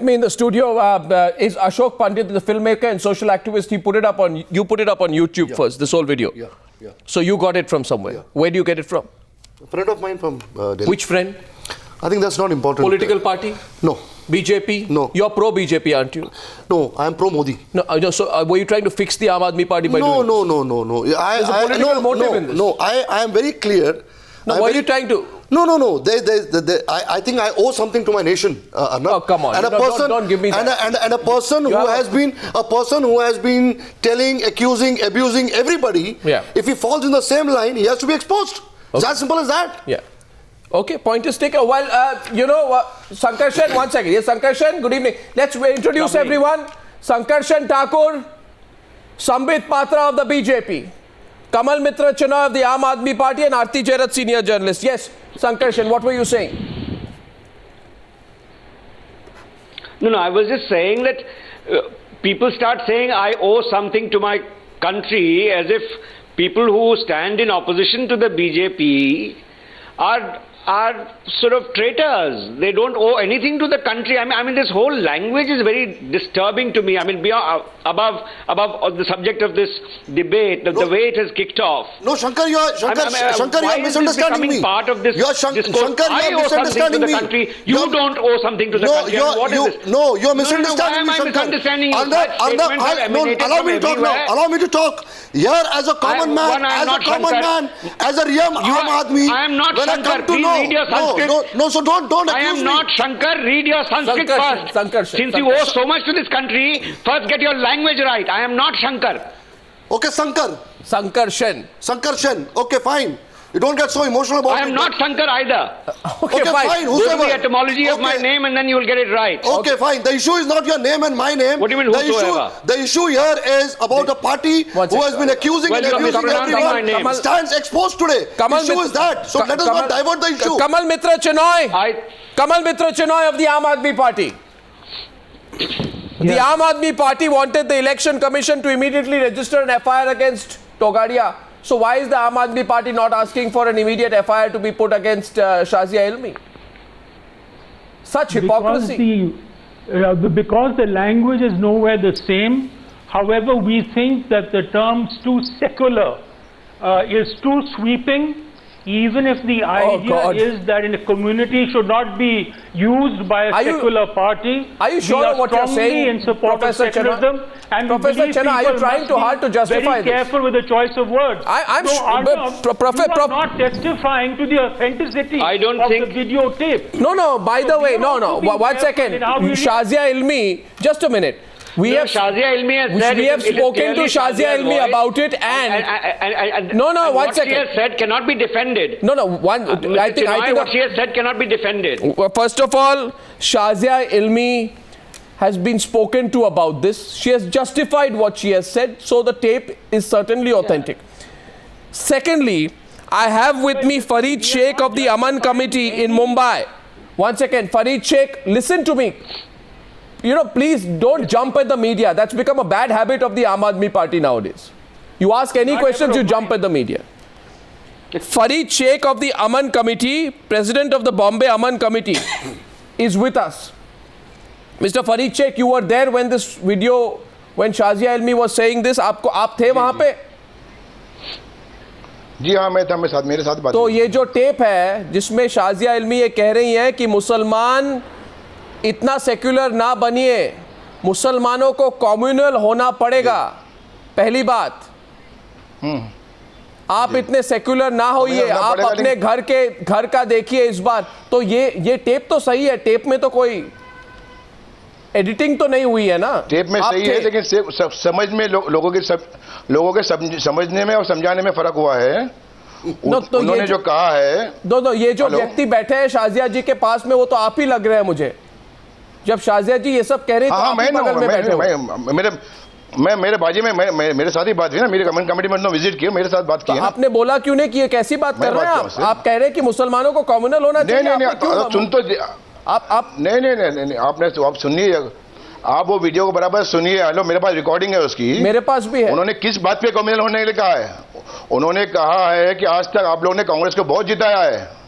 Me in the studio is Ashok Pandit, the filmmaker and social activist. You put it up on YouTube first, this whole video. Yeah. So you got it from somewhere. Yeah. Where do you get it from? A friend of mine from Delhi. Which friend? I think that's not important. Political party? No. BJP? No. You're pro-BJP, aren't you? No, I am pro-Modi. No, so were you trying to fix the Aam Aadmi Party by doing No. There's a political motive in this. No, I am very clear. No, were you trying to... No. I think I owe something to my nation. Oh, come on. And a person, don't give me that. And a person who has been telling, accusing, abusing everybody. Yeah. If he falls in the same line, he has to be exposed. It's as simple as that. Yeah. Okay, point is taken. Well, Sankarshan, 1 second. Yes, Sankarshan, good evening. Let's introduce everyone. Sankarshan Thakur, Sambit Patra of the BJP, Kamal Mitra Chinoy of the Aam Aadmi Party, and Aarti Jarat, senior journalist. Yes, Sankarshan, what were you saying? No, I was just saying that people start saying I owe something to my country as if people who stand in opposition to the BJP are sort of traitors. They don't owe anything to the country. I mean, this whole language is very disturbing to me. I mean, beyond, above the subject of this debate, the way it has kicked off. No, Shankar, you are misunderstanding me. Part of this Shankar, you are misunderstanding me. Country. You don't owe something to the country. What is this? No, you are misunderstanding me, Shankar. Misunderstanding allow me to talk now. Allow me to talk. Here, as a common man, as a real Aam Aadmi, I am not when Shankar. I come to know. Read your Sanskrit. No, so don't accuse me. I am not Shankar. Read your Sanskrit first. Since you owe so much to this country, first get your language right. I am not Shankar. Okay, Sankarshan. Okay, fine. You don't get so emotional about it. I am not Shankar either. Okay, fine. Go to the etymology of my name and then you will get it right. Okay, fine. The issue is not your name and my name. What do you mean, whosoever? The issue here is about a party who has been accusing and abusing everyone. Stands exposed today. The issue is that. So let us not divert the issue. Kamal Mitra Chinoy of the Aam Aadmi Party. The Aam Aadmi Party wanted the Election Commission to immediately register an FIR against Togadia. So why is the Aam Aadmi Party not asking for an immediate FIR to be put against Shazia Ilmi? Such hypocrisy. Because the language is nowhere the same. However, we think that the term too secular is too sweeping. Even if the idea is that in a community should not be used by a secular party. Are you sure of what you're saying, in support Professor of secularism? And Professor Chenna, are you trying too hard to justify this? Very careful with the choice of words. I'm you are not testifying to the authenticity of the videotape. No, by the way, no. 1 second. Shazia Ilmi, just a minute. We have spoken to Shazia Ilmi about it and no, 1 second. What she has said cannot be defended. I think what she has said cannot be defended. First of all, Shazia Ilmi has been spoken to about this. She has justified what she has said, so the tape is certainly authentic. Secondly, I have with me Fareed Sheikh of the Aman Committee in Mumbai. 1 second, Fareed Sheikh, listen to me. Please don't jump at the media. That's become a bad habit of the Aam Aadmi Party nowadays. You ask any questions, you jump at the media. Fareed Sheikh of the Aman Committee, President of the Bombay Aman Committee, is with us. Mr. Fareed Sheikh, you were there when this video, when Shazia Ilmi was saying this. आप थे वहाँ पे? जी हाँ, मैं था, मेरे साथ बात। तो ये जो टेप है, जिसमें शाजिया इल्मी ये कह रही हैं कि मुसलमान इतना सेक्युलर ना बनिए, मुसलमानों को कम्युनल होना पड़ेगा, पहली बात। आप इतने सेक्युलर ना होइए, आप अपने घर का देखिए इस बार। तो ये टेप तो सही है, टेप में तो कोई एडिटिंग तो नहीं हुई है ना? टेप में सही है, लेकिन समझ में लोगों के समझने में और समझाने में फर्क हुआ है। उन्होंने जो कहा है, ये जो व्यक्ति बैठे हैं शाजिया जी के पास में, वो तो आप ही लग रहे हैं मुझे। जब शाजिया जी ये सब कह रहे हैं, मेरे बाजी में मेरे साथ ही बात हुई ना, मेरी कमेंट कमेटी में विजिट किया, मेरे साथ बात की। आपने बोला क्यों नहीं कि ये कैसी बात कर रहे हैं आप कह रहे हैं कि मुसलमानों को कम्युनल होना चाहिए। नहीं, सुन तो आप नहीं, आप सुनिए, आप वो वीडियो को बराबर सुनिए। हेलो, मेरे पास रिकॉर्डिंग है उसकी, मेरे पास भी है। उन्होंने किस बात पे कम्युनल होने के लिए कहा है? उन्होंने कहा है कि आज तक आप लोगों ने कांग्रेस को बहुत जिताया है,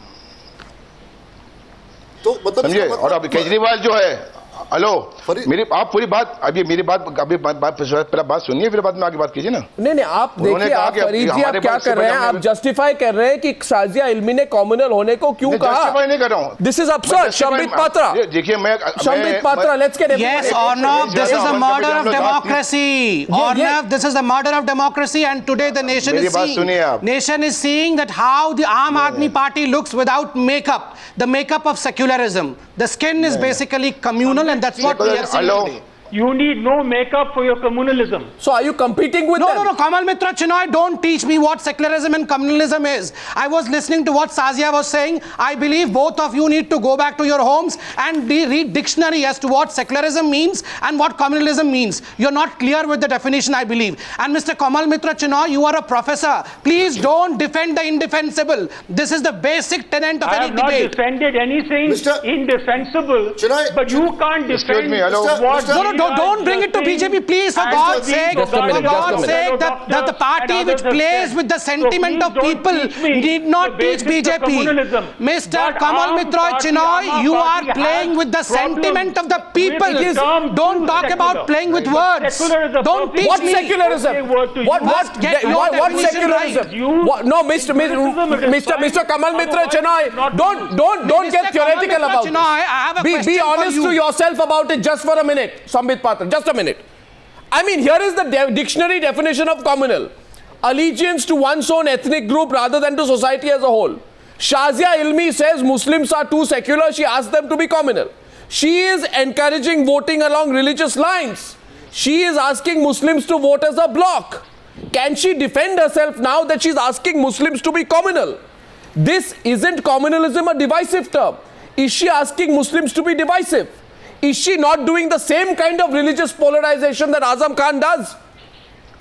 तो समझिए। और अब केजरीवाल जो है, हेलो, मेरी आप पूरी बात अभी मेरी बात अभी पहला बात सुनिए, फिर बाद में आगे बात कीजिए ना। नहीं आप देखिए, आप फरीद जी आप क्या कर रहे हैं, आप जस्टिफाई कर रहे हैं कि शाजिया इल्मी ने कॉम्युनल होने को क्यों कहा। जस्टिफाई नहीं कर रहा हूं, this is absurd. Sambit Patra, देखिए मैं Sambit Patra, let's get Yes, Arnav, this is a murder of democracy. Arnav, this is the murder of democracy, and today the nation is seeing that how the Aam Aadmi Party looks without makeup, the makeup of secularism. The skin is basically communal, and that's what we are seeing today. You need no makeup for your communalism. So are you competing with them? No. Kamal Mitra Chinoy, don't teach me what secularism and communalism is. I was listening to what Sazia was saying. I believe both of you need to go back to your homes and read dictionary as to what secularism means and what communalism means. You're not clear with the definition, I believe. And Mr. Kamal Mitra Chinoy, you are a professor. Please don't defend the indefensible. This is the basic tenet of any debate. I have not defended anything indefensible, but you can't defend what... No, don't bring it to BJP, please, for God's sake. For God's sake, that the party which plays with the sentiment of people need not teach BJP. Mr. Kamal Mitra Chinoy, you are playing with the sentiment of the people. Don't talk about playing with words. Don't teach me. What secularism? What secularism? No, Mr. Kamal Mitra Chinoy, don't get theoretical about it. Be honest to yourself about it just for a minute. Patra, just a minute. I mean, here is the dictionary definition of communal. Allegiance to one's own ethnic group rather than to society as a whole. Shazia Ilmi says Muslims are too secular. She asked them to be communal. She is encouraging voting along religious lines. She is asking Muslims to vote as a bloc. Can she defend herself now that she's asking Muslims to be communal? This isn't communalism a divisive term. Is she asking Muslims to be divisive? Is she not doing the same kind of religious polarization that Azam Khan does?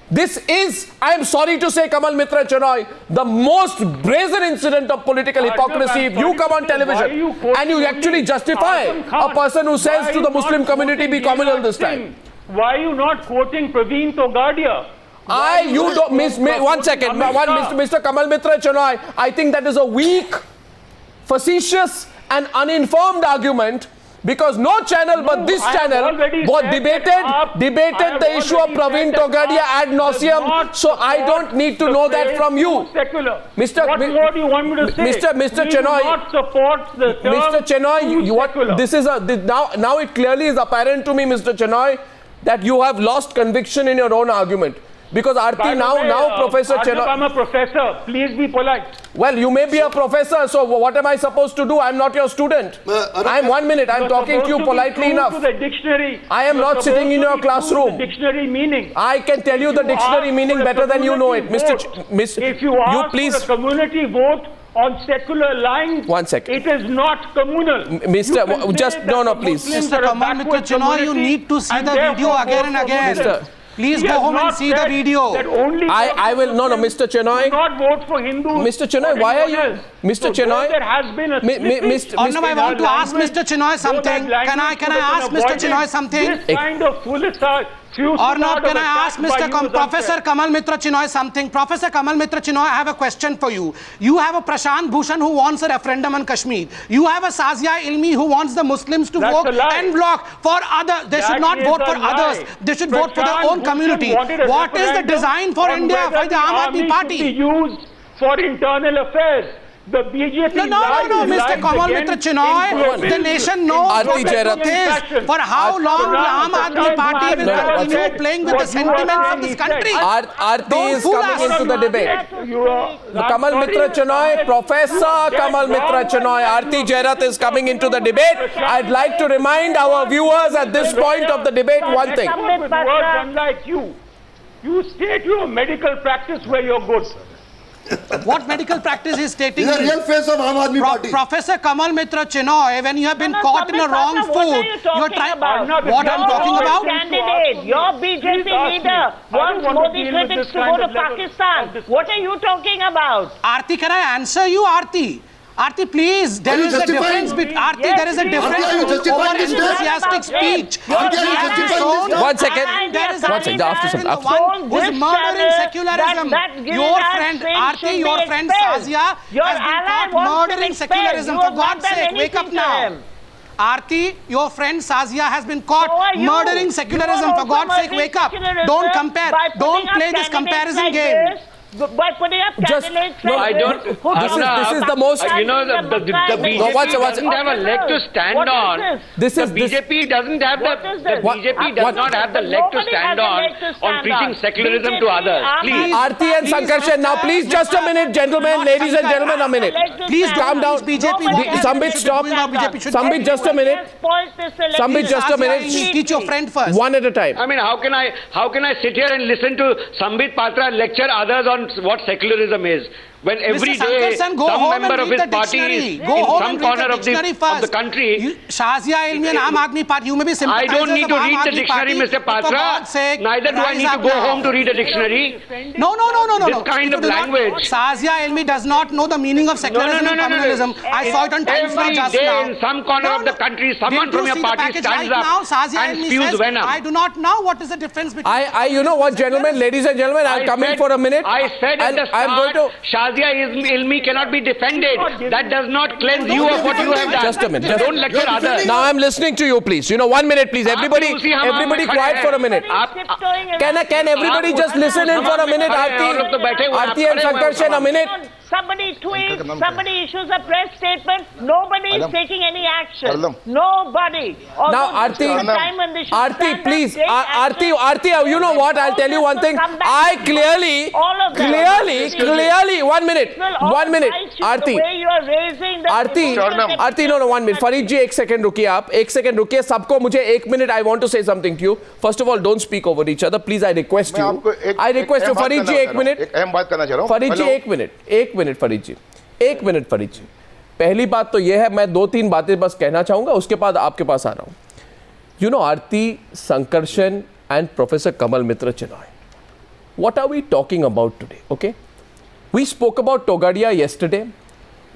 This is, I am sorry to say, Kamal Mitra Chinoy, the most brazen incident of political hypocrisy. If you come on television and you actually justify a person who says to the Muslim community, be communal this time. Why are you not quoting Praveen Togadia? One second, Mr. Kamal Mitra Chinoy, I think that is a weak, facetious and uninformed argument. Because no channel but this channel was debated the issue of Praveen Togadia ad nauseum, so I don't need to know that from you. What more do you want me to say? Mr. Chinoy, not support the term Mr. Chinoy, this is now it clearly is apparent to me, Mr. Chinoy, that you have lost conviction in your own argument. Because Aarti, now Professor Chinoy... I'm a professor. Please be polite. Well, you may be a professor, so what am I supposed to do? I'm not your student. I'm 1 minute. I'm talking to you politely enough. To the dictionary. I am not sitting in your classroom. The dictionary meaning. I can tell you the dictionary meaning better than you know it. If you ask for a community vote on secular lines, 1 second. It is not communal. Mr. Just no, please. Mr. Kamal Mitra Chinoy, you need to see the video again and again. Please go home and see the video. I will. No, Mr. Chinoy. Do not vote for Hindus. Mr. Chinoy, why are you? Mr. Chinoy. There has been a I want to ask Mr. Chinoy something. Can I ask Mr. Chinoy something? This kind of foolish. Or not, can I ask Professor Kamal Mitra Chinoy something? Professor Kamal Mitra Chinoy, I have a question for you. You have a Prashant Bhushan who wants a referendum on Kashmir. You have a Sazia Ilmi who wants the Muslims to vote en bloc for others. They should not vote for others. They should vote for their own community. What is the design for India by the Aam Aadmi Party? Used for internal affairs. The BJP No, Mr. Kamal Mitra Chinoy, the nation knows what it is. For how long the Aam Aadmi Party will continue playing with the sentiments of this country? Aarti is coming into the debate. Kamal Mitra Chinoy, Professor Kamal Mitra Chinoy, Aarti Jairat is coming into the debate. I'd like to remind our viewers at this point of the debate one thing. Unlike you state your medical practice where you're good. What medical practice is stating? He's the real face of Aam Aadmi Party. Professor Kamal Mitra Chinoy, when you have been caught in a wrong food, you're trying. What I'm talking about? Candidate, your BJP leader wants Modi critics to go to Pakistan. What are you talking about? Aarti, can I answer you, Aarti? Aarti, please, there is a difference between Aarti. There is a difference over enthusiastic speech. 1 second. After one who is murdering secularism. Your friend Aarti, your friend Sazia has been caught murdering secularism. For God's sake, wake up now. Aarti, your friend Sazia has been caught murdering secularism. For God's sake, wake up. Don't compare. Don't play this comparison game. By putting up candidates no, I don't. This is the most. You know, the BJP doesn't have a leg to stand on. The BJP doesn't have the BJP does not have the leg to stand on preaching secularism to others. Please. Aarti and Sankarshan, now please just a minute, gentlemen, ladies and gentlemen, a minute. Please calm down. Sambit, stop. Sambit, just a minute. Sambit, just a minute. Teach your friend first. One at a time. I mean, how can I sit here and listen to Sambit Patra lecture others on what secularism is? When every day some member of his party is in some corner of the country. Shazia Ilmi and Aam Aadmi Party, you may be sympathizers I don't need to read the dictionary, Mr. Patra. Neither do I need to go home to read a dictionary. No. This kind of language. Shazia Ilmi does not know the meaning of secularism and communalism. I saw it on Times Now just now. Every day in some corner of the country, someone from your party stands up and spews venom. I do not know what is the difference between... You know what, gentlemen, ladies and gentlemen, I'll come in for a minute. I said at the start, Shazia Ilmi cannot be defended. That does not cleanse you of what you have done. Just a minute. Don't lecture others. Now I'm listening to you, please. You know, 1 minute, please. Everybody quiet for a minute. Can everybody just listen in for a minute? Aarti and Sankarshan, a minute. Somebody tweets, somebody issues a press statement, nobody is taking any action. Nobody. Now, Aarti, please. Aarti, you know what? I'll tell you one thing. I clearly, 1 minute. Aarti, no, 1 minute. Farid ji, 1 second रुकिए आप. 1 second रुकिए. सबको मुझे 1 minute. I want to say something to you. First of all, don't speak over each other. Please, I request you. Farid ji, 1 minute. Farid ji, 1 minute. 1 minute, Farid ji. 1 minute, Farid ji. पहली बात तो यह है, मैं 2-3 बातें बस कहना चाहूंगा, उसके बाद आपके पास आ रहा हूं. You know, Aarti, Sankarshan and Professor Kamal Mitra Chenoy. What are we talking about today? Okay? We spoke about Togadia yesterday.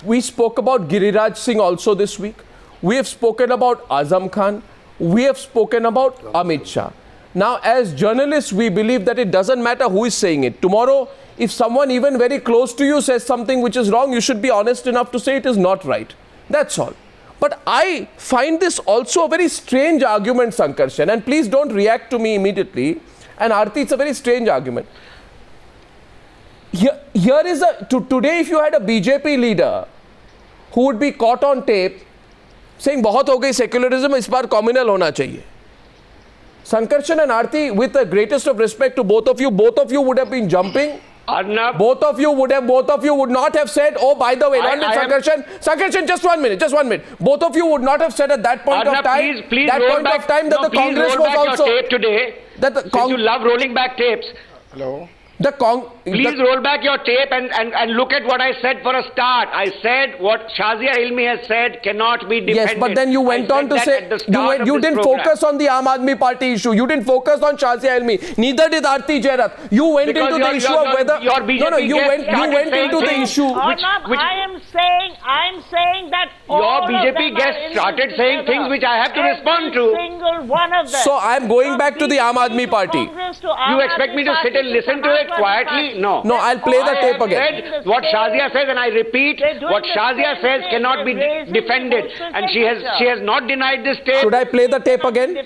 We spoke about Giriraj Singh also this week. We have spoken about Azam Khan. We have spoken about Amit Shah. Now, as journalists, we believe that it doesn't matter who is saying it. Tomorrow, if someone even very close to you says something which is wrong, you should be honest enough to say it is not right. That's all. But I find this also a very strange argument, Sankarshan. And please don't react to me immediately. And Aarti, it's a very strange argument. Here is today if you had a BJP leader who would be caught on tape saying बहुत हो गई secularism, इस बार communal होना चाहिए. Sankarshan and Aarti, with the greatest of respect to both of you would have been jumping. Arnab, both of you would not have said, oh, by the way, Sankarshan, just 1 minute. Both of you would not have said at that point Arnab, of time, please that the Congress was also... Tape today. Since you love rolling back tapes. Hello. Please roll back your tape and look at what I said for a start. I said what Shazia Ilmi has said cannot be defended. Yes, but then you went on to say you didn't focus on the Aam Aadmi Party issue. You didn't focus on Shazia Ilmi. Neither did Aarti Jairath. You went into the issue of whether you went into the issue. I'm saying that your BJP guests started saying things which I have to respond to. Single one of them. So I'm going back to the Aam Aadmi Party. You expect me to sit and listen to it quietly? No. No, I'll play the tape again. I said what Shazia says, and I repeat, what Shazia says cannot be defended, and she has not denied this tape. Should I play the tape again?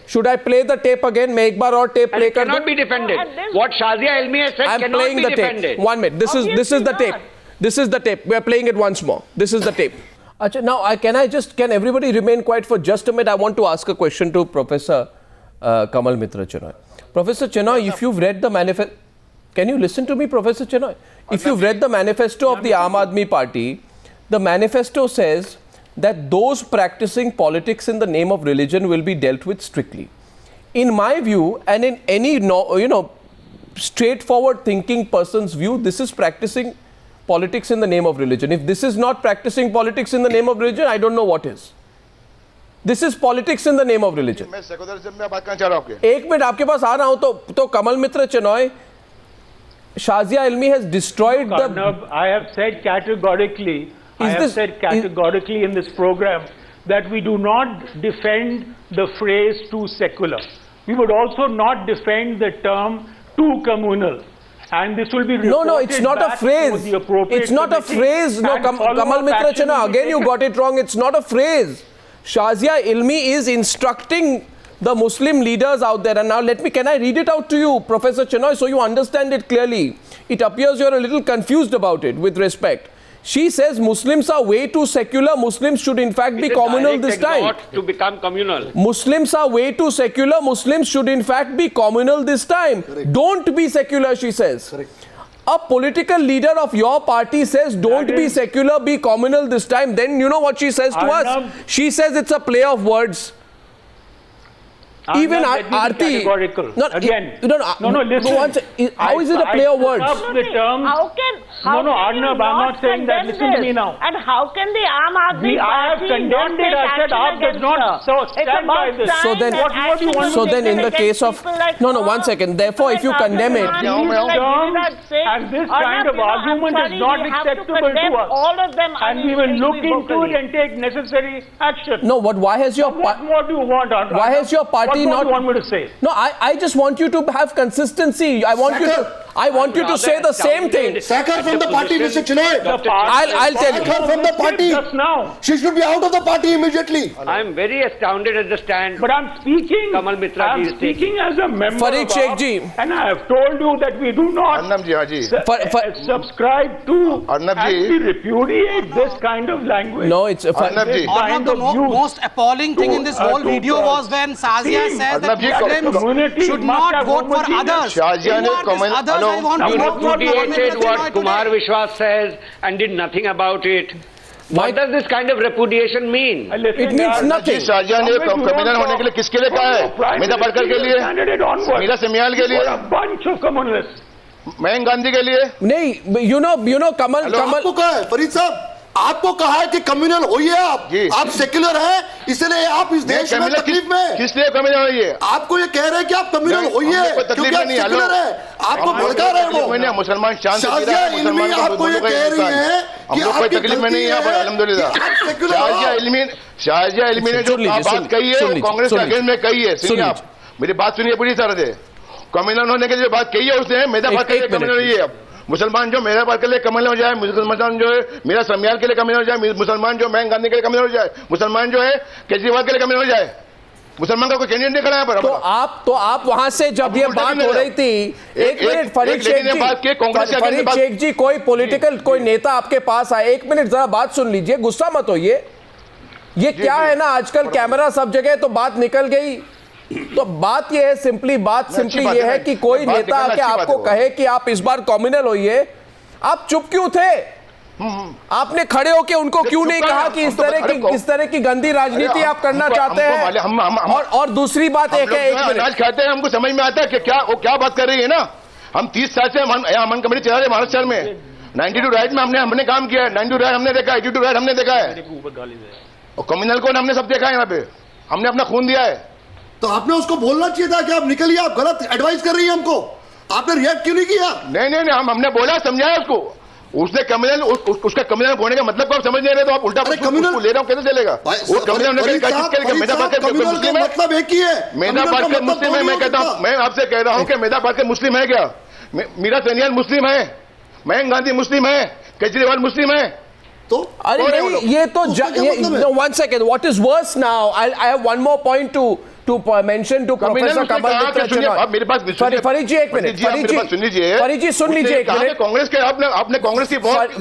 Should I play the tape again? मैं एक बार और tape play कर दूँ? Cannot be defended. What Shazia Ilmi has said cannot be defended. 1 minute. This is the tape. This is the tape. We are playing it once more. This is the tape. Achha, now can everybody remain quiet for just a minute? I want to ask a question to Professor Kamal Mitra Chenoy. Professor Chenoy, if you've read the manifesto, can you listen to me, Professor Chenoy? If you've read the manifesto of the Aam Aadmi Party, the manifesto says that those practicing politics in the name of religion will be dealt with strictly. In my view, and in any straightforward thinking person's view, this is practicing politics in the name of religion. If this is not practicing politics in the name of religion, I don't know what is. This is politics in the name of religion. मैं secularism में बात करना चाह रहा हूं आपके. एक minute आपके पास आ रहा हूं तो कमल मित्र Chinai, Shazia Ilmi has destroyed the... I have said categorically, in this program that we do not defend the phrase too secular. We would also not defend the term too communal. And this will be reported No, it's not a phrase. It's not a phrase. No, Kamal Mitra Chenoy, again you got it wrong. It's not a phrase. Shazia Ilmi is instructing the Muslim leaders out there. And now can I read it out to you, Professor Chenoy, so you understand it clearly? It appears you're a little confused about it, with respect. She says Muslims are way too secular. Muslims should in fact be communal this time. Not to become communal. Muslims are way too secular. Muslims should in fact be communal this time. Correct. Don't be secular, she says. Correct. A political leader of your party says don't be secular, be communal this time. Then you know what she says to us? She says it's a play of words. Even Aarti, listen. How is it a play of words? How can Arnab, I'm not saying that. Listen to me now. And how can the Aam Aadmi I have Party not condemned take it. I said action Aap does against not her? so It's stand by about this. time So then- that What do you action want was So then in taken the case of... against people like No, her, one second. Therefore, if you people like condemn it... Abdul These Rahman, terms like Singh, and this Arnab, kind of you know, I'm argument is sorry, not we have to acceptable to condemn us. all of them And we will look unequivocally. into it and take necessary action. No, why has your... What more do you want, Arnab? Why has your party what not... more do you want me to say? No, I just want you to have consistency. I want you to say the same thing. Sack her from the party, Mr. Chenoy. I'll tell you. Sack her from the party. Just now. She should be out of the party immediately. I'm very astounded at the stand. But I'm speaking. Kamal Mitra I'm ji is speaking as a member Farid of Sheikh AAP, ji. and I have told you that we do not Arnab ji, हाँ जी. subscribe to Arnab and ji. we repudiate this kind of language. No, it's... Arnab ji. Arnab, the of use most appalling thing in this whole to, video was when Sazia team. says that Arnab ji, Muslims community should must not have vote for homogeneous. others. Shazia Who ne are these comment- others? Hello? I want to You know from repudiated Mr. what Chenoy Kumar today. Vishwas says and did nothing about it. What does this kind of repudiation mean? Listen, It means yaar, nothing. Shahjahan ने communal होने के लिए किसके लिए कहा है? मीरा पारकर के लिए, मीरा सेमियाल के लिए, a bunch of communists. Mayank Gandhi के लिए. नहीं, you know, Kamal... आपको कहा है फरीद साहब, आपको कहा है कि कम्युनल होइए आप सेक्युलर हैं, इसलिए आप इस देश में तकलीफ में। किस लिए कम्युनल होइए? आपको ये कह रहे हैं कि आप कम्युनल होइए क्योंकि आप सेक्युलर हैं, आपको भड़का रहे हैं वो। मुसलमान शांत शाजिया इल्मी आपको ये कह रही हैं कि कोई तकलीफ में नहीं है यहाँ पर, अल्हम्दुलिल्लाह। शाजिया इल्मी ने जो बात कही है कांग्रेस के अगेंस्ट में कही है, सुनिए आप मेरी बात सुनिए पूरी तरह से। कम्युनल होने के लिए बात कही है उसने, मेरा बात के लिए कम्युनल नहीं है। मुसलमान जो मेरा बात के लिए कम्युनल हो जाए, मुसलमान जो है मेरा समियाल के लिए कम्युनल हो जाए, मुसलमान जो मयंक गांधी के लिए कम्युनल हो जाए, मुसलमान जो है केजरीवाल के लिए कम्युनल हो जाए। मुसलमान का कोई कैंडिडेट नहीं खड़ा है पर। तो आप वहां से जब ये बात हो रही थी, एक मिनट फरीद शेख जी, कोई पॉलिटिकल कोई नेता आपके पास आए, एक मिनट जरा बात सुन लीजिए, गुस्सा मत होइए। ये क्या है ना, आजकल कैमरा सब जगह, तो बात निकल गई। तो बात ये है, सिंपली ये है कि कोई नेता आके आपको कहे कि आप इस बार कॉम्युनल होइए, आप चुप क्यों थे? आपने खड़े होके उनको क्यों नहीं कहा कि इस तरह की गंदी राजनीति आप करना चाहते हैं? और दूसरी बात एक है, अनाज खाते हैं, हमको समझ में आता है कि क्या बात कर रही है ना। हम 30 साल से अमन कमेटी चला रहे महाराष्ट्र शहर में। 92 राइट में हमने काम किया है, 92 राइट हमने देखा है, 82 राइट हमने देखा है, और कम्युनल को हमने सब देखा है। यहाँ पे हमने अपना खून दिया है। तो आपने उसको बोलना चाहिए था कि आप निकलिए, आप गलत एडवाइस कर रही है हमको। आपने रिएक्ट क्यों नहीं किया? नहीं, हमने बोला, समझाया उसको। उसने कम्युनल, उसका कम्युनल होने का मतलब को आप समझ नहीं रहे, तो आप उल्टा कम्युनल ले रहे हो, कैसे चलेगा? वो कम्युनल मेधा पारकर मुस्लिम है, मतलब एक ही है। मेधा पारकर मुस्लिम है। मैं कहता हूँ, मैं आपसे कह रहा हूँ कि मेधा पारकर मुस्लिम है क्या? मीरा सेनियाल मुस्लिम है, मयंक गांधी मुस्लिम है, केजरीवाल मुस्लिम है। तो अरे नहीं, ये तो one second, what is worse now? I have one more point to mention to Professor Kamal Mitra Chenoy. Farid जी एक मिनट, फरीद जी सुन लीजिए एक मिनट। कांग्रेस के आपने कांग्रेस की बहुत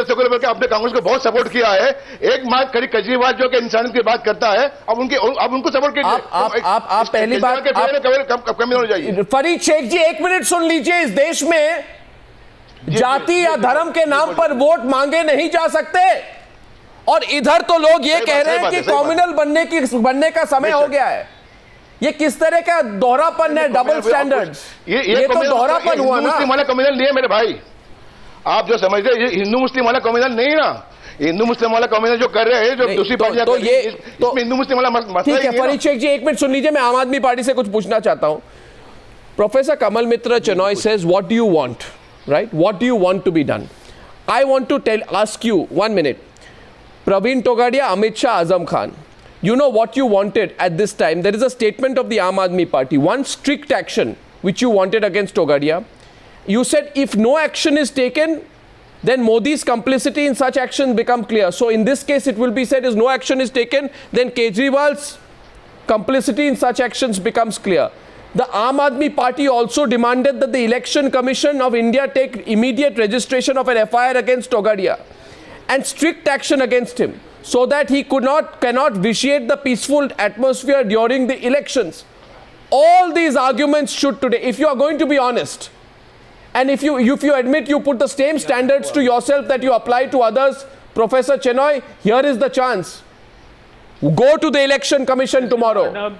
सेकुलर करके आपने कांग्रेस को बहुत सपोर्ट किया है। एक बात करी केजरीवाल जो कि इंसानियत की बात करता है, अब उनको सपोर्ट कीजिए। आप पहली बात कम्युनल हो जाइए। फरीद शेख जी एक मिनट सुन लीजिए, इस देश में जाति या धर्म के नाम पर वोट मांगे नहीं जा सकते, और इधर तो लोग ये कह रहे हैं कि कम्युनल बनने का समय हो गया है। ये किस तरह का दोहरापन है, डबल स्टैंडर्ड्स? ये तो दोहरापन हुआ ना। मुस्लिम वाला कम्युनल नहीं है मेरे भाई, आप जो समझ रहे हैं, हिंदू मुस्लिम वाला कम्युनल नहीं ना। हिंदू मुस्लिम वाला कम्युनल जो कर रहे हैं, जो दूसरी पार्टियां कर रही हैं, इसमें हिंदू मुस्लिम वाला मसला ठीक है। फरीद शेख जी एक मिनट सुन लीजिए, मैं आम आदमी पार्टी से कुछ पूछना चाहता हूं। Professor Kamal Mitra Chenoy says, what do you want, right? What do you want to be done? I want to ask you, 1 minute. Praveen Togadia, Amit Shah, Azam Khan, you know what you wanted at this time. There is a statement of the Aam Aadmi Party, one strict action which you wanted against Togadia. You said if no action is taken, then Modi's complicity in such actions become clear. So in this case, it will be said, if no action is taken, then Kejriwal's complicity in such actions becomes clear. The Aam Aadmi Party also demanded that the Election Commission of India take immediate registration of an FIR against Togadia and strict action against him, so that he cannot vitiate the peaceful atmosphere during the elections. All these arguments should today, if you are going to be honest, and if you admit you put the same standards to yourself that you apply to others, Professor Chenoy, here is the chance. Go to the Election Commission tomorrow.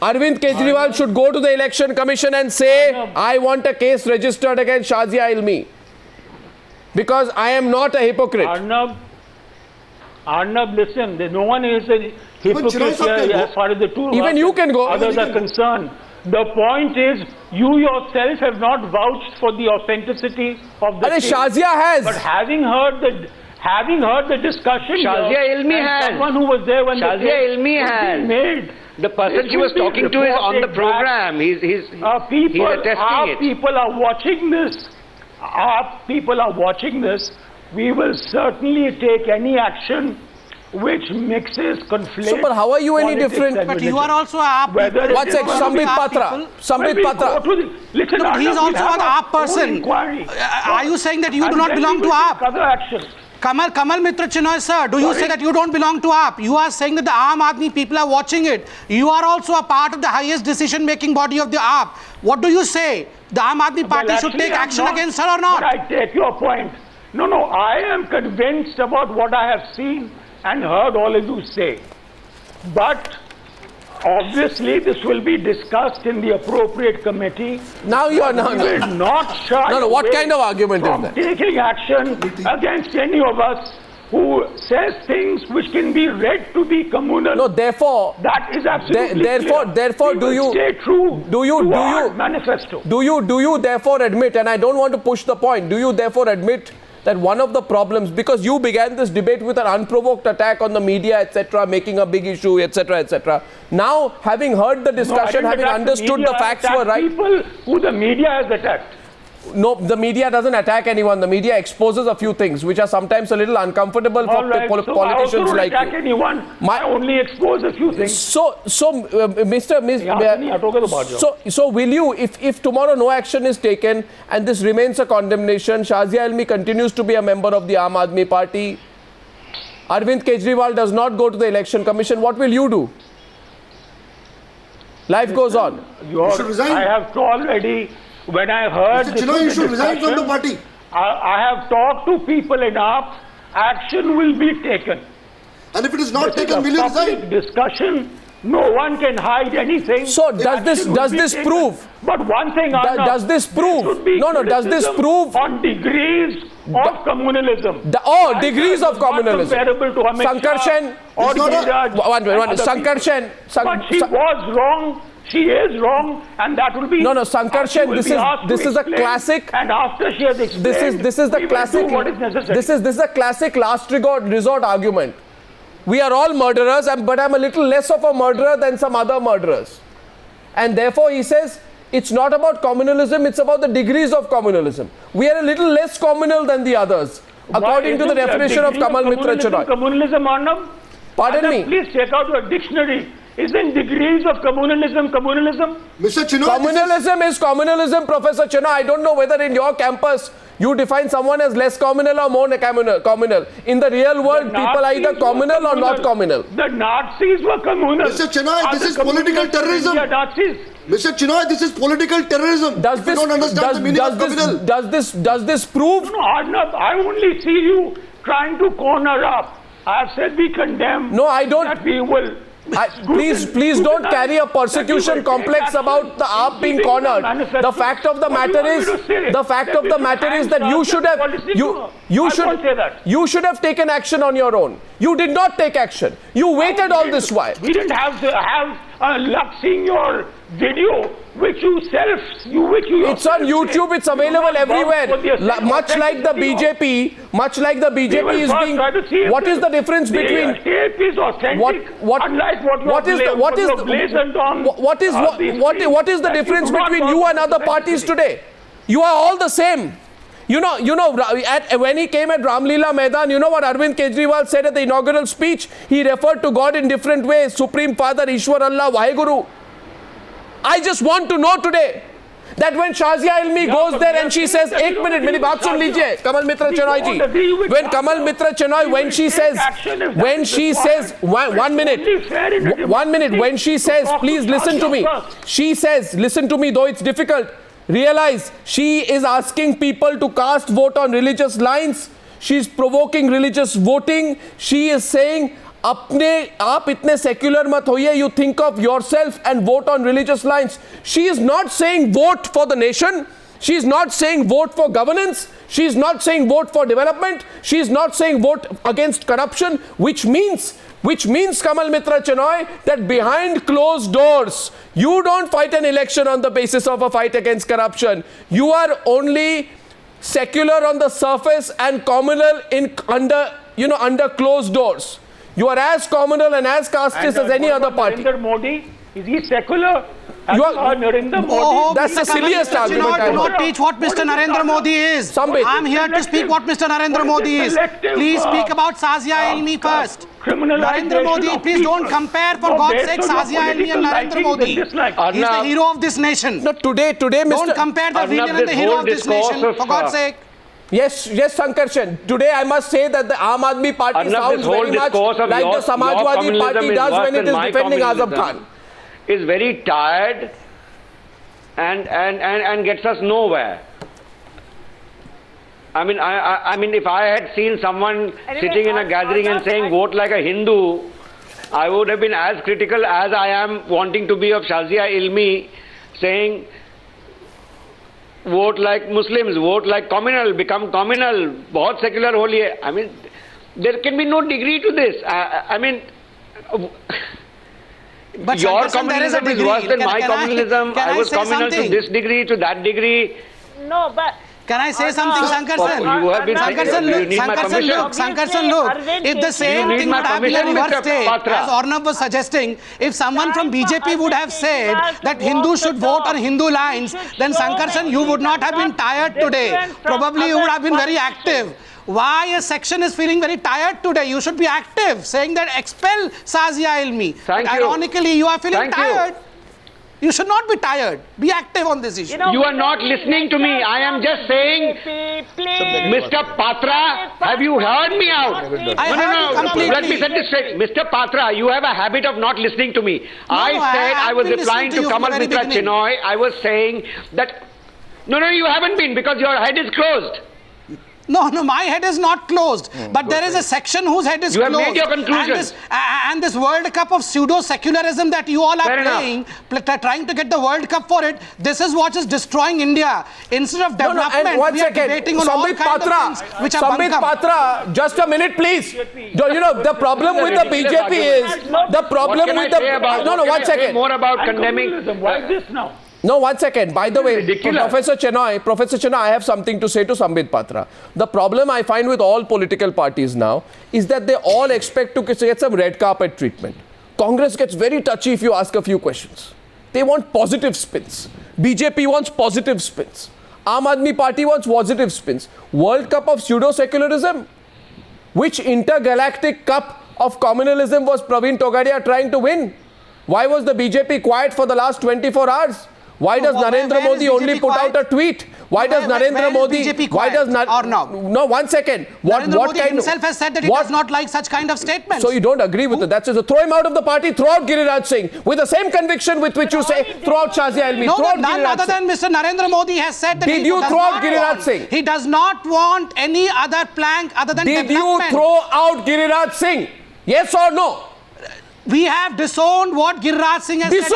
Arvind Kejriwal should go to the Election Commission and say, I want a case registered against Shazia Ilmi, because I am not a hypocrite. Arnab, listen, no one is a hypocrite here as far as the two even you can go. Others are concerned. The point is, you yourself have not vouched for the authenticity of the case. Shazia has. But having heard the discussion, Shazia Ilmi has. Someone who was there when Shazia Ilmi has. Made, the person she was talking to is on the program. He's attesting it. People are watching this. Our people are watching this. We will certainly take any action which mixes, conflates. So, but how are you any different? But you are also a what's it? Sambit Patra. Sambit Patra. Listen, no, he's also an AAP person. Are you saying that you do not belong to AAP? Other action. Kamal Mitra Chenoy, sir, do you say that you don't belong to AAP? You are saying that the Aam Aadmi people are watching it. You are also a part of the highest decision-making body of the AAP. What do you say? The Aam Aadmi party should take action against her or not? But I take your point. No, I am convinced about what I have seen and heard all of you say. But obviously this will be discussed in the appropriate committee. Now you are not shy. No, what kind of argument is that? Taking action against any of us who says things which can be read to be communal. No, therefore that is absolutely therefore do you stay true to our manifesto? Do you therefore admit, and I don't want to push the point, do you therefore admit that one of the problems, because you began this debate with an unprovoked attack on the media, etc., making a big issue, etc., etc. Now, having heard the discussion, having understood the facts were right. People who the media has attacked. No, the media doesn't attack anyone. The media exposes a few things which are sometimes a little uncomfortable for politicians like you. I attack anyone. I only expose a few things. So will you, if tomorrow no action is taken and this remains a condemnation, Shazia Ilmi continues to be a member of the Aam Aadmi Party, Arvind Kejriwal does not go to the Election Commission, what will you do? Life goes on. You should resign. I have already. When I heard Mr. Chenoy, you should resign from the party. I have talked to people enough. Action will be taken. And if it is not taken, will you resign? Discussion. No one can hide anything. So does this prove? But one thing, does this prove? Does this prove on degrees of communalism? Degrees of communalism. Sankarshan or Sankarshan. But she was wrong. She is wrong, and that will be Sankarshan. This is a classic. And after she has explained, this is the classic. What is necessary. This is a classic last resort argument. We are all murderers, but I'm a little less of a murderer than some other murderers, and therefore he says it's not about communalism. It's about the degrees of communalism. We are a little less communal than the others, according to the definition of Kamal Mitra Chenoy. Communalism, Arnab? Pardon me. Please check out your dictionary. Isn't degrees of communalism? Mr. Chenoy, communalism is communalism, Professor Chenoy. I don't know whether in your campus you define someone as less communal or more communal. In the real world, people are either communal or not communal. The Nazis were communal. Mr. Chenoy, this is political terrorism. Mr. Chenoy, this is political terrorism. Does this prove? No, Arnab, I only see you trying to corner up. I have said we condemn. No, I don't. That we will. Please don't carry a persecution complex about the AAP being cornered. The fact of the matter is that you should have taken action on your own. You did not take action. You waited all this while. We didn't have luck seeing your video, which you it's on YouTube. It's available everywhere. Much like the BJP is being. What is the difference between? Tape is authentic. Unlike what is the difference between you and other parties today? You are all the same. when he came at Ramlila Maidan, you know what Arvind Kejriwal said at the inaugural speech? He referred to God in different ways. Supreme Father, Ishwar Allah, Vaheguru. I just want to know today that when Shazia Ilmi goes there and she says, "Ek minute, meri baat sun lijiye, Kamal Mitra Chenoy ji." When Kamal Mitra Chenoy, when she says, 1 minute, when she says, please listen to me. She says, listen to me, though it's difficult. Realize she is asking people to cast vote on religious lines. She is provoking religious voting. She is saying, आप इतने secular मत होइए, you think of yourself and vote on religious lines. She is not saying vote for the nation. She is not saying vote for governance. She is not saying vote for development. She is not saying vote against corruption, which means Kamal Mitra Chenoy, that behind closed doors, you don't fight an election on the basis of a fight against corruption. You are only secular on the surface and communal under closed doors. You are as communal and as casteist as any other party. Narendra Modi, is he secular? Narendra Modi. That's the silliest argument. Do not teach what Mr. Narendra Modi is. I'm here to speak what Mr. Narendra Modi is. Please speak about Shazia Ilmi first. Narendra Modi, please don't compare, for God's sake, Shazia Ilmi and Narendra Modi. He's the hero of this nation. No, today, don't compare the villain and the hero of this nation, for God's sake. Yes, Sankarshan. Today I must say that the Aam Aadmi Party sounds very much like the Samajwadi Party does when it is defending Azam Khan. Is very tired and gets us nowhere. I mean, if I had seen someone sitting in a gathering and saying vote like a Hindu, I would have been as critical as I am wanting to be of Shazia Ilmi, saying vote like Muslims, vote like communal, become communal, bahut secular ho liye. I mean, there can be no degree to this. But your communism is worse than my communism. I was communal to this degree, to that degree. No, but... Can I say something, Sankarshan? You have been Sankarshan, look. If the same thing would have been a reverse state, as Arnab was suggesting, if someone from BJP would have said that Hindus should vote on Hindu lines, then Sankarshan, you would not have been tired today. Probably you would have been very active. Why a section is feeling very tired today? You should be active, saying that expel Shazia Ilmi. Ironically, you are feeling tired. You should not be tired. Be active on this issue. You are not listening to me. I am just saying, Mr. Patra, have you heard me out? No. Let me set this straight. Mr. Patra, you have a habit of not listening to me. I was replying to Kamal Mitra Chenoy. I was saying that, no, you haven't been, because your head is closed. No, my head is not closed. But there is a section whose head is closed. You have made your conclusion. And this World Cup of pseudo-secularism that you all are playing, trying to get the World Cup for it, this is what is destroying India. Instead of development, we are debating on all kinds of things which are Sambit Patra, just a minute, please. The problem with the BJP is... The problem with the... No, 1 second. More about condemning... Why is this now? No, 1 second. By the way, Professor Chenoy, I have something to say to Sambit Patra. The problem I find with all political parties now is that they all expect to get some red carpet treatment. Congress gets very touchy if you ask a few questions. They want positive spins. BJP wants positive spins. Aam Aadmi Party wants positive spins. World Cup of pseudo-secularism? Which intergalactic cup of communalism was Praveen Togadia trying to win? Why was the BJP quiet for the last 24 hours? Why does Narendra Modi only put out a tweet? Why does Narendra Modi... Why does No, 1 second. Narendra Modi himself has said that he does not like such kind of statements. So you don't agree with it. That's just throw him out of the party, throw out Giriraj Singh. With the same conviction with which you say, throw out Shazia Ilmi. No, none other than Mr. Narendra Modi has said that Did you throw out Giriraj Singh? He does not want any other plank other than development. Did you throw out Giriraj Singh? Yes or no? We have disowned what Giriraj Singh has said.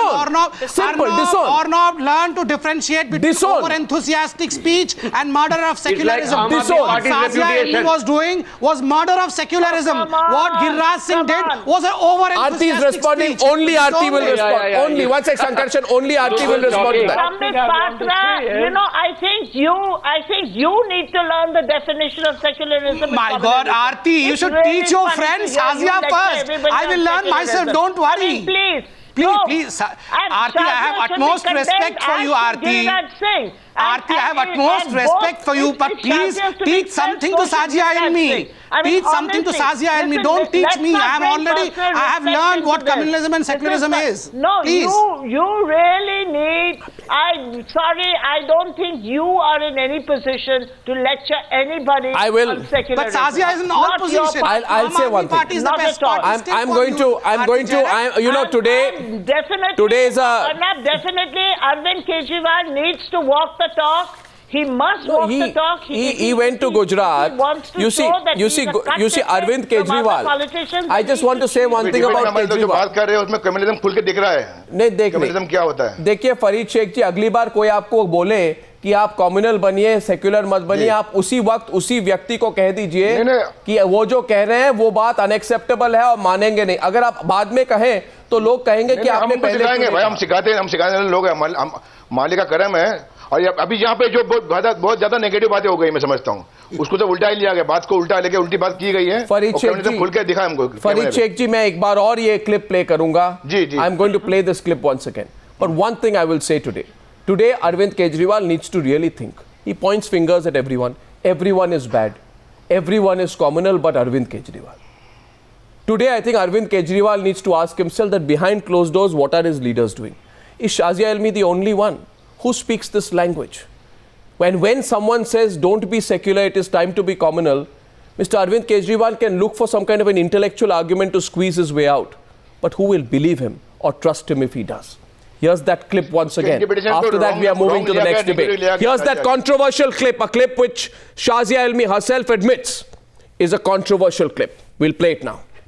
Arnab learned to differentiate between over-enthusiastic speech and murder of secularism. Like what Shazia Ilmi was doing was murder of secularism. What Giriraj Singh did was an over-enthusiastic Aarti is responding. speech. Only Aarti will respond. Only. 1 second, Sankarshan. Only Aarti will respond to that. Sambit Patra, I think you need to learn the definition of secularism. My God, Aarti, you should teach your friend Shazia first. I will learn myself. Don't worry. Please. Please. Aarti, I have utmost respect for you, Aarti. Aarti, I have utmost respect for you, but please teach something to Sazia Ilmi. Teach something to Sazia Ilmi. Don't teach me. I have learned what communalism and secularism is. No, please. you really need. I'm sorry, I don't think you are in any position to lecture anybody I will. on secularism. But Sazia is in all positions. I'll say one thing. Not at all. I'm going to, today, today is a... Definitely, Arvind Kejriwal needs to walk the talk. He must walk the talk. He went to Gujarat. He wants to you see, Arvind Kejriwal. I just want to say one thing about Kejriwal. जो बात कर रहे हैं उसमें communism खुल के दिख रहा है. नहीं देख कम्युनिज्म क्या होता है? देखिए फरीद शेख जी, अगली बार कोई आपको बोले कि आप कम्युनल बनिए, सेक्युलर मत बनिए, आप उसी वक्त उसी व्यक्ति को कह दीजिए कि वो जो कह रहे हैं वो बात अनएक्सेप्टेबल है और मानेंगे नहीं. अगर आप बाद में कहें तो लोग कहेंगे कि आपने पहले भाई हम सिखाते वाले लोग हैं, मालिक का करम है. और अभी यहाँ पे जो बहुत ज्यादा नेगेटिव बातें हो गई, मैं समझता हूँ उसको तो उल्टा ही लिया गया, बात को उल्टा लेके उल्टी बात की गई है. फरीद शेख जी खुल के दिखा हमको. फरीद शेख जी, मैं एक बार और ये क्लिप प्ले करूंगा. जी जी. I am going to play this clip once again. But one thing I will say today Arvind Kejriwal needs to really think. He points fingers at everyone. Everyone is bad. Everyone is communal but Arvind Kejriwal. Today, I think Arvind Kejriwal needs to ask himself that behind closed doors, what are his leaders doing? Is Shazia Ilmi the only one who speaks this language? When someone says, don't be secular, it is time to be communal, Mr. Arvind Kejriwal can look for some kind of an intellectual argument to squeeze his way out. But who will believe him or trust him if he does? Here's that clip once again. After that, we are moving to the next debate. Here's that controversial clip, a clip which Shazia Ilmi herself admits is a controversial clip. We'll play it now.